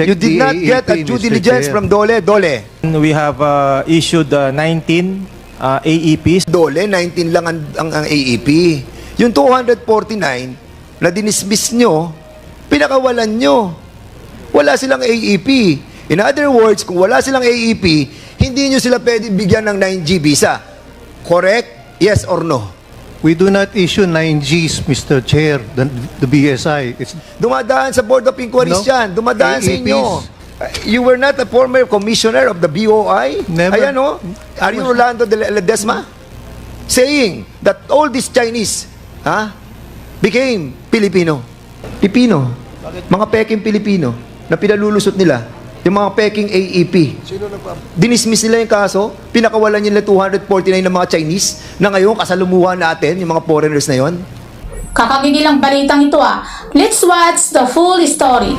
You did not get a due diligence from Dole. We have issued 19 AEPs. Dole, 19 lang ang AEP. Yung 249 na dinismiss nyo, pinakawalan nyo. Wala silang AEP. In other words, kung wala silang AEP, hindi nyo sila pwede bigyan ng 9G visa. Correct? Yes or no? We do not issue 9Gs, Mr. Chair, the BSI. It's Dumadaan sa Board of Inquiries No. yan. Dumadaan sa AEPs. inyo. You were not a former commissioner of the BOI? Never. Ayan o. Are you Rolando de Ledesma? Saying that all these Chinese became Filipino. Pilipino. Mga peking Pilipino na pinalulusot nila. Yung mga peking AEP. Dinismiss nila yung kaso, pinakawalan nila 249 ng mga Chinese na ngayon kasalumuhan natin, yung mga foreigners na yon. Kakabigi lang balitang ito. Let's watch the full story.